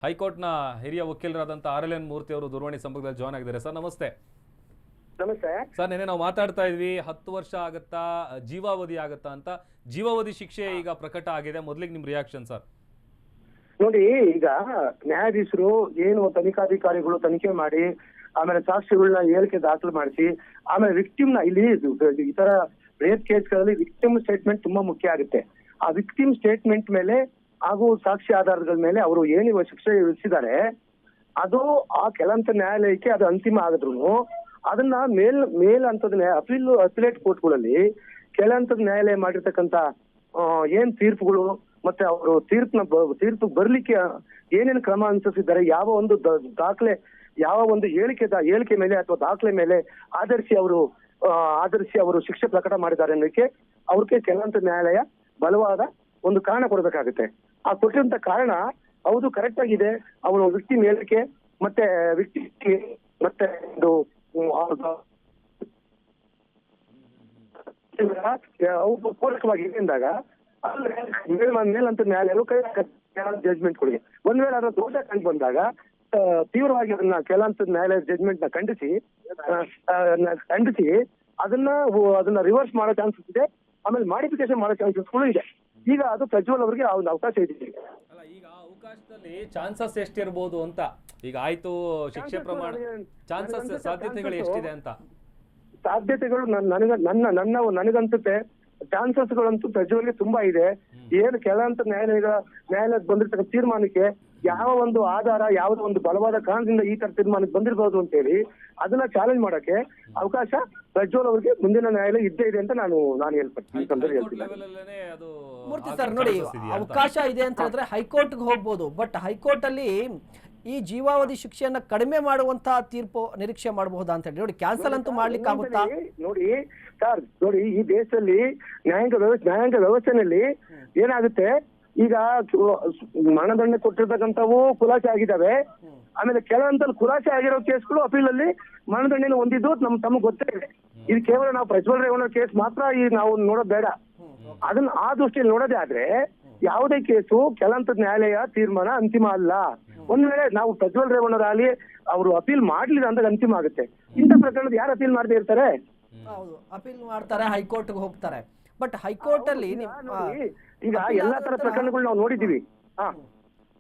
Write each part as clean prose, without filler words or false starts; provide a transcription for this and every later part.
ಹೈಕೋರ್ಟ್ನ ಹಿರಿಯ ವಕೀಲರಾದಂಥ RLN ಮೂರ್ತಿ ಅವರು ದೂರವಾಣಿ ಸಂಪರ್ಕದಲ್ಲಿ ಜಾಯ್ನ್ ಆಗಿದ್ದಾರೆ. ಸರ್ ನಮಸ್ತೆ. ನಮಸ್ತೆ ಸರ್, ನೆನ್ನೆ ನಾವು ಮಾತಾಡ್ತಾ ಇದ್ವಿ 10 ವರ್ಷ ಆಗುತ್ತಾ ಜೀವಾವಧಿ ಆಗುತ್ತಾ ಅಂತ. ಜೀವಾವಧಿ ಶಿಕ್ಷೆ ಈಗ ಪ್ರಕಟ ಆಗಿದೆ. ಮೊದಲಿಗೆ ನಿಮ್ಮ ರಿಯಾಕ್ಷನ್ ಸರ್? ನೋಡಿ, ಈಗ ನ್ಯಾಯಾಧೀಶರು ಏನು ತನಿಖಾಧಿಕಾರಿಗಳು ತನಿಖೆ ಮಾಡಿ ಆಮೇಲೆ ಸಾಕ್ಷಿಗಳನ್ನ ಹೇಳಿಕೆ ದಾಖಲು ಮಾಡಿಸಿ ಆಮೇಲೆ ವಿಕ್ಟಿಮ್ ನ ಇಲ್ಲಿ ಈ ತರ ರೇಪ್ ಕೇಸ್ಗಳಲ್ಲಿ ವಿಕ್ಟಿಮ್ ಸ್ಟೇಟ್ಮೆಂಟ್ ತುಂಬಾ ಮುಖ್ಯ ಆಗುತ್ತೆ. ಆ ವಿಕ್ಟಿಮ್ ಸ್ಟೇಟ್ಮೆಂಟ್ ಮೇಲೆ ಹಾಗೂ ಸಾಕ್ಷಿ ಆಧಾರದ ಮೇಲೆ ಅವರು ಏನು ಶಿಕ್ಷೆ ವಿಧಿಸಿದ್ದಾರೆ ಅದು ಆ ಕೆಲಂತ ನ್ಯಾಯಾಲಯಕ್ಕೆ ಅದು ಅಂತಿಮ ಆಗಿದ್ರು ಅದನ್ನ ಮೇಲ್ ಹಂತದ ಅಪಿಲೇಟ್ ಕೋರ್ಟ್ಗಳಲ್ಲಿ ಕೆಳಹಂತದ ನ್ಯಾಯಾಲಯ ಮಾಡಿರ್ತಕ್ಕಂತ ಏನ್ ತೀರ್ಪುಗಳು ಮತ್ತೆ ಅವರು ತೀರ್ಪು ಬರ್ಲಿಕ್ಕೆ ಏನೇನು ಕ್ರಮ ಅನುಸರಿಸಿದ್ದಾರೆ, ಯಾವ ಒಂದು ದಾಖಲೆ, ಯಾವ ಒಂದು ಹೇಳಿಕೆ ಮೇಲೆ ಅಥವಾ ದಾಖಲೆ ಮೇಲೆ ಆಧರಿಸಿ ಅವರು ಶಿಕ್ಷೆ ಪ್ರಕಟ ಮಾಡಿದ್ದಾರೆ ಅನ್ನೋಕೆ ಅವ್ರಿಗೆ ಕೆಲವಂತ ನ್ಯಾಯಾಲಯ ಬಲವಾದ ಒಂದು ಕಾರಣ ಕೊಡಬೇಕಾಗುತ್ತೆ. ಆ ಕೊಟ್ಟಿರುವಂತ ಕಾರಣ ಹೌದು ಕರೆಕ್ಟ್ ಆಗಿದೆ. ಅವನು ವಿಕ್ಟಿಮ್ ಹೇಳಿಕೆ ಮತ್ತೆ ಮತ್ತೆ ಒಂದು ಪೂರಕವಾಗಿದೆ ಎಂದಾಗ ಮೇಲಂತ ನ್ಯಾಯಾಲಯಗಳು ಜಡ್ಜ್ಮೆಂಟ್ ಕೊಡಿ. ಒಂದ್ ವೇಳೆ ಅದರ ದೋಷ ಕಂಡು ಬಂದಾಗ ತೀವ್ರವಾಗಿ ಅದನ್ನ ಕೆಲವಂತ ನ್ಯಾಯಾಲಯ ಜಡ್ಜ್ಮೆಂಟ್ ನ ಖಂಡಿಸಿ ಅದನ್ನ ರಿವರ್ಸ್ ಮಾಡೋ ಚಾನ್ಸಸ್ ಇದೆ. ಆಮೇಲೆ ಮಾಡಿಫಿಕೇಶನ್ ಮಾಡೋ ಚಾನ್ಸಸ್ಗಳು ಇದೆ. ಈಗ ಅದು ಪ್ರಜ್ವಲ್ ಅವರಿಗೆ ಆ ಒಂದು ಅವಕಾಶ ಇದೆ. ಅಲ್ಲ, ಈಗ ಅವಕಾಶದಲ್ಲಿ ಚಾನ್ಸಸ್ ಎಷ್ಟಿರ್ಬೋದು ಅಂತ ಈಗ ಆಯ್ತು ಶಿಕ್ಷೆ ಪ್ರಮಾಣ ಚಾನ್ಸಸ್ ಸಾಧ್ಯತೆಗಳು ಎಷ್ಟಿದೆ ಅಂತ? ಸಾಧ್ಯತೆಗಳು ನನಗನ್ಸುತ್ತೆ ಚಾನ್ಸಸ್ಗಳಂತೂ ಪ್ರಜ್ವಲ್ಗೆ ತುಂಬಾ ಇದೆ. ಏನು ಕೆಲವಂತ ನ್ಯಾಯಾಲಯಕ್ಕೆ ಬಂದಿರ್ತಕ್ಕ ತೀರ್ಮಾನಕ್ಕೆ ಯಾವ ಒಂದು ಆಧಾರ, ಯಾವುದೋ ಒಂದು ಬಲವಾದ ಕಾರಣದಿಂದ ಈ ತರ ತೀರ್ಮಾನಕ್ಕೆ ಬಂದಿರಬಹುದು ಅಂತ ಹೇಳಿ ಅದನ್ನ ಚಾಲೆಂಜ್ ಮಾಡಕ್ಕೆ ಅವಕಾಶ ಪ್ರಜ್ವಲ್ ಅವರಿಗೆ ಮುಂದಿನ ನ್ಯಾಯಾಲಯ ಇದ್ದೇ ಇದೆ ಅಂತ ನಾನು ಹೇಳ್ತೀನಿ. ಮೂರ್ತಿ ಸರ್, ನೋಡಿ, ಅವಕಾಶ ಇದೆ ಅಂತ ಹೇಳಿದ್ರೆ ಹೈಕೋರ್ಟ್ಗೆ ಹೋಗ್ಬೋದು. ಬಟ್ ಹೈಕೋರ್ಟ್ ಅಲ್ಲಿ ಈ ಜೀವಾವಧಿ ಶಿಕ್ಷೆಯನ್ನ ಕಡಿಮೆ ಮಾಡುವಂತಹ ತೀರ್ಪು ನಿರೀಕ್ಷೆ ಮಾಡಬಹುದಾ ಅಂತ ಹೇಳಿ. ನೋಡಿ, ಕ್ಯಾನ್ಸಲ್ ಅಂತೂ ಮಾಡ್ಲಿಕ್ಕೆ ಆಗುತ್ತಾ? ನೋಡಿ ಸರ್, ನೋಡಿ, ಈ ದೇಶದಲ್ಲಿ ನ್ಯಾಯಾಂಗ ವ್ಯವಸ್ಥೆನಲ್ಲಿ ಏನಾಗುತ್ತೆ, ಈಗ ಮರಣದಂಡನೆ ಕೊಟ್ಟಿರ್ತಕ್ಕಂಥವು ಖುಲಾಸೆ ಆಗಿದ್ದಾವೆ. ಆಮೇಲೆ ಕೆಲವಂತಲ್ಲಿ ಖುಲಾಸೆ ಆಗಿರೋ ಕೇಸ್ಗಳು ಅಪೀಲ್ ಅಲ್ಲಿ ಮರಣದಂಡನೆ ಹೊಂದಿದ್ದು ತಮಗೆ ಗೊತ್ತೇ ಇದೆ. ಇದು ಕೇವಲ ನಾವು ಪ್ರಜ್ವಲ್ ರೇವಣ್ಣ ಕೇಸ್ ಮಾತ್ರ ನಾವು ನೋಡೋದು ಬೇಡ. ಅದನ್ನ ಆ ದೃಷ್ಟಿಯಲ್ಲಿ ನೋಡೋದೇ ಆದ್ರೆ ಯಾವುದೇ ಕೇಸು ಕೆಲವಂತ ನ್ಯಾಯಾಲಯ ತೀರ್ಮಾನ ಅಂತಿಮ ಅಲ್ಲ. ಒಂದ್ ವೇಳೆ ನಾವು ಪ್ರಜ್ವಲ್ ರೇವಣ್ಣರಾಗಲಿ ಅವರು ಅಪೀಲ್ ಮಾಡ್ಲಿಲ್ಲ ಅಂದ್ರೆ ಅಂತಿಮ ಆಗುತ್ತೆ. ಇಂಥ ಪ್ರಕರಣದ ಯಾರು ಅಪೀಲ್ ಮಾಡದೇ ಇರ್ತಾರೆ? ಹೌದು, ಅಪೀಲ್ ಮಾಡ್ತಾರೆ, ಹೈಕೋರ್ಟ್ಗೆ ಹೋಗ್ತಾರೆ. ಬಟ್ ಹೈಕೋರ್ಟ್ ಅಲ್ಲಿ ಈಗ ಎಲ್ಲಾ ತರ ಪ್ರಕರಣಗಳು ನಾವು ನೋಡಿದೀವಿ.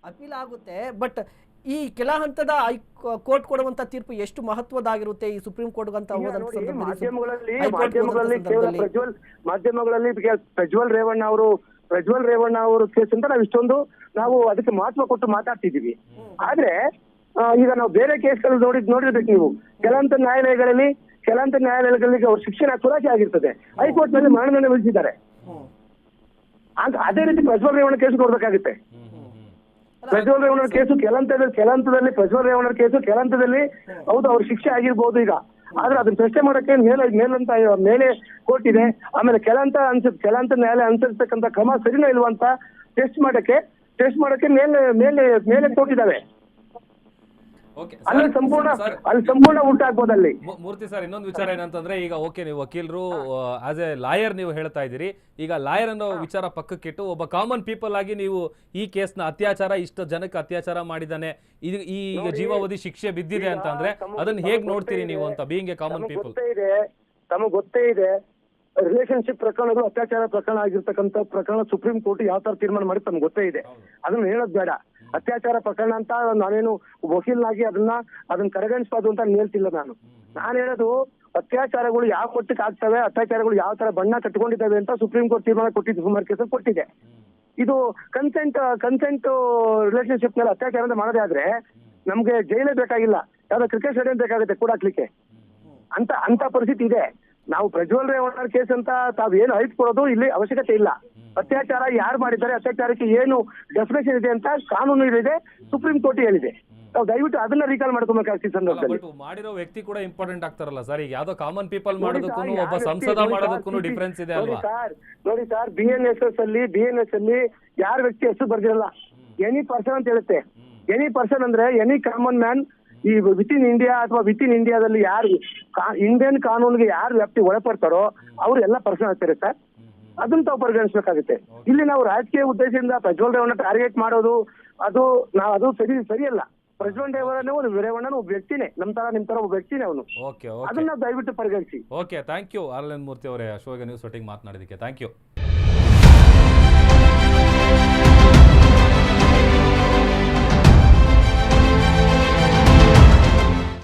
ಅಪೀಲ್ ಆಗುತ್ತೆ. ಬಟ್ ಈ ಕೆಲ ಹಂತದ ಕೋರ್ಟ್ ಕೊಡುವಂತ ತೀರ್ಪು ಎಷ್ಟು ಮಹತ್ವದಾಗಿರುತ್ತೆ ಈ ಸುಪ್ರೀಂ ಕೋರ್ಟ್ ಅಂತ ಮಾಧ್ಯಮಗಳಲ್ಲಿ ಪ್ರಜ್ವಲ್ ರೇವಣ್ಣ ಅವರು ಕೇಸ್ ಅಂತ ನಾವು ಅದಕ್ಕೆ ಮಹತ್ವ ಕೊಟ್ಟು ಮಾತಾಡ್ತಿದೀವಿ. ಆದ್ರೆ ಈಗ ನಾವು ಬೇರೆ ಕೇಸ್ಗಳು ನೋಡಿರ್ಬೇಕು ನೀವು. ಕೆಲವಂತ ನ್ಯಾಯಾಲಯಗಳಲ್ಲಿ ಅವ್ರ ಶಿಕ್ಷಣ ಖುಲಾಸೆ ಆಗಿರ್ತದೆ, ಹೈಕೋರ್ಟ್ ನಲ್ಲಿ ಮರಣದಂಡನೆ ವಿಧಿಸಿದ್ದಾರೆ. ಅದೇ ರೀತಿ ಪ್ರಜ್ವಲ್ ರೇವಣ್ಣ ಕೇಸ್ ನೋಡ್ಬೇಕಾಗುತ್ತೆ. ಪ್ರಜ್ವಲ್ ರೇವಣ್ಣ ಕೇಸು ಕೆಲಂತದಲ್ಲಿ ಪ್ರಜ್ವಲ್ ರೇವಣ್ಣ ಕೇಸು ಕೆಲಂತದಲ್ಲಿ ಹೌದು ಅವ್ರ ಶಿಕ್ಷೆ ಆಗಿರ್ಬೋದು ಈಗ. ಆದ್ರೆ ಅದನ್ನ ಪ್ರಶ್ನೆ ಮಾಡಕ್ಕೆ ಮೇಲೆ ಕೋರ್ಟ್ ಇದೆ. ಆಮೇಲೆ ಕೆಲಂತ ನ್ಯಾಯಾಲಯ ಅನುಸರಿಸತಕ್ಕಂತ ಕ್ರಮ ಸರಿನಾ ಇಲ್ವಾ ಅಂತ ಟೆಸ್ಟ್ ಮಾಡಕ್ಕೆ ಮೇಲೆ ಕೋರ್ಟ್ ಇದಾವೆ. ಅಲ್ಲಿ ಸಂಪೂರ್ಣ ಊಟ ಆಗ್ಬೋದು ಅಲ್ಲಿ. ಮೂರ್ತಿ ಸರ್, ಇನ್ನೊಂದು ವಿಚಾರ ಏನಂತಂದ್ರೆ ಈಗ ನೀವು ವಕೀಲರು ಆಸ್ ಎ ಲಾಯರ್ ನೀವು ಹೇಳ್ತಾ ಇದ್ದೀರಿ. ಈಗ ಲಾಯರ್ ಅನ್ನೋ ವಿಚಾರ ಪಕ್ಕಕ್ಕಿಟ್ಟು ಒಬ್ಬ ಕಾಮನ್ ಪೀಪಲ್ ಆಗಿ ನೀವು ಈ ಕೇಸ್ನ ಅತ್ಯಾಚಾರ, ಇಷ್ಟು ಜನಕ್ಕೆ ಅತ್ಯಾಚಾರ ಮಾಡಿದಾನೆ, ಈಗ ಜೀವಾವಧಿ ಶಿಕ್ಷೆ ಬಿದ್ದಿದೆ ಅಂತ ಅಂದ್ರೆ ಅದನ್ನ ಹೇಗ್ ನೋಡ್ತೀರಿ ನೀವು ಅಂತ, ಬೀಯಿಂಗ್ ಎ ಕಾಮನ್ ಪೀಪಲ್? ತಮಗೆ ಗೊತ್ತೇ ಇದೆ ರಿಲೇಶನ್ಶಿಪ್ ಪ್ರಕರಣಗಳು ಅತ್ಯಾಚಾರ ಪ್ರಕರಣ ಆಗಿರ್ತಕ್ಕಂಥ ಪ್ರಕರಣ ಸುಪ್ರೀಂ ಕೋರ್ಟ್ ಯಾವ ತರ ತೀರ್ಮಾನ ಮಾಡಿ ತಮ್ಗೆ ಗೊತ್ತೇ ಇದೆ. ಅದನ್ನ ಹೇಳೋದ್ ಬೇಡ. ಅತ್ಯಾಚಾರ ಪ್ರಕರಣ ಅಂತ ನಾನೇನು ವಕೀಲನಾಗಿ ಅದನ್ನ ಕಡೆಗಣಿಸಬಾರ್ದು ಅಂತ ಹೇಳ್ತಿಲ್ಲ. ನಾನು ಹೇಳೋದು ಅತ್ಯಾಚಾರಗಳು ಯಾವ ಮಟ್ಟಕ್ಕೆ ಆಗ್ತವೆ, ಅತ್ಯಾಚಾರಗಳು ಯಾವ ತರ ಬಣ್ಣ ಕಟ್ಕೊಂಡಿದ್ದಾವೆ ಅಂತ ಸುಪ್ರೀಂ ಕೋರ್ಟ್ ತೀರ್ಮಾನ ಕೊಟ್ಟಿದ್ದು, ಸುಮಾರು ಕೇಸಲ್ಲಿ ಕೊಟ್ಟಿದೆ. ಇದು ಕನ್ಸೆಂಟ್ ರಿಲೇಶನ್ಶಿಪ್ ಮೇಲೆ ಅತ್ಯಾಚಾರ ಮಾಡೋದೇ ಆದ್ರೆ ನಮ್ಗೆ ಜೈಲೇ ಬೇಕಾಗಿಲ್ಲ, ಯಾವ್ದೋ ಕ್ರಿಕೆಟ್ ಸ್ಟೇಡಿಯಂ ಬೇಕಾಗುತ್ತೆ ಕೂಡಾಕ್ಲಿಕ್ಕೆ ಅಂತ ಪರಿಸ್ಥಿತಿ ಇದೆ. ನಾವು ಪ್ರಜ್ವಲ್ ರೇವಣ್ಣ ಕೇಸ್ ಅಂತ ತಾವೇನು ಹೈಟ್ ಕೊಡೋದು ಇಲ್ಲಿ ಅವಶ್ಯಕತೆ ಇಲ್ಲ. ಅತ್ಯಾಚಾರ ಯಾರು ಮಾಡಿದ್ದಾರೆ, ಅತ್ಯಾಚಾರಕ್ಕೆ ಏನು ಡೆಫಿನೇಷನ್ ಇದೆ ಅಂತ ಕಾನೂನು ಇದೆ, ಸುಪ್ರೀಂ ಕೋರ್ಟ್ ಹೇಳಿದೆ. ನಾವು ದಯವಿಟ್ಟು ಅದನ್ನ ರೀಕಾಲ್ ಮಾಡ್ಕೊಬೇಕಾಗ್ತದೆ. ಸಂದರ್ಭದಲ್ಲಿ ಮಾಡಿರೋ ವ್ಯಕ್ತಿ ಕೂಡ ಇಂಪಾರ್ಟೆಂಟ್ ಆಗ್ತಾರಲ್ಲ ಸರ್. ಈಗ ಯಾವ್ದೋ ಕಾಮನ್ ಪೀಪಲ್ ಮಾಡೋದಕ್ಕೂ ಒಬ್ಬ ಸಂಸದ ಮಾಡೋದಕ್ಕೂ ಡಿಫರೆನ್ಸ್ ಇದೆ ಅಲ್ವಾ? ನೋಡಿ ಸರ್, BNSS ಅಲ್ಲಿ ಯಾರ ವ್ಯಕ್ತಿ ಹೆಸರು ಬರ್ದಿರಲ್ಲ, ಎನಿ ಪರ್ಸನ್ ಅಂತ ಹೇಳುತ್ತೆ. ಎನಿ ಪರ್ಸನ್ ಅಂದ್ರೆ ಎನಿ ಕಾಮನ್ ಮ್ಯಾನ್. ಈ ವಿತಿನ್ ಇಂಡಿಯಾ ಅಥವಾ ವಿತಿನ್ ಇಂಡಿಯಾದಲ್ಲಿ ಯಾರು ಇಂಡಿಯನ್ ಕಾನೂನಿಗೆ ಯಾರು ವ್ಯಾಪ್ತಿ ಒಳಪಡ್ತಾರೋ ಅವ್ರು ಎಲ್ಲ ಪರ್ಸನ್ ಆಗ್ತಾರೆ ಸರ್. ಅದನ್ನ ತಾವು ಪರಿಗಣಿಸಬೇಕಾಗುತ್ತೆ. ಇಲ್ಲಿ ನಾವು ರಾಜಕೀಯ ಉದ್ದೇಶದಿಂದ ಪ್ರಜ್ವಲ್ ರೇವಣ್ಣ ಟಾರ್ಗೆಟ್ ಮಾಡೋದು ಅದು ಸರಿಯಲ್ಲ. ಪ್ರಜ್ವಲ್ ರೇವಣ್ಣ ಒಬ್ಬ ವ್ಯಕ್ತಿನೇ, ನಿಮ್ ತರ ಒಬ್ಬ ವ್ಯಕ್ತಿನೇ ಅವನು. ಓಕೆ ಅದನ್ನ ದಯವಿಟ್ಟು ಪರಿಗಣಿಸಿ. Okay, thank you R N Murthy ಅವರೇ, ಶೋಗೆ ನ್ಯೂಸ್ ಒಟ್ಟಿಗೆ ಮಾತನಾಡಿದಕ್ಕೆ ಥ್ಯಾಂಕ್ ಯು.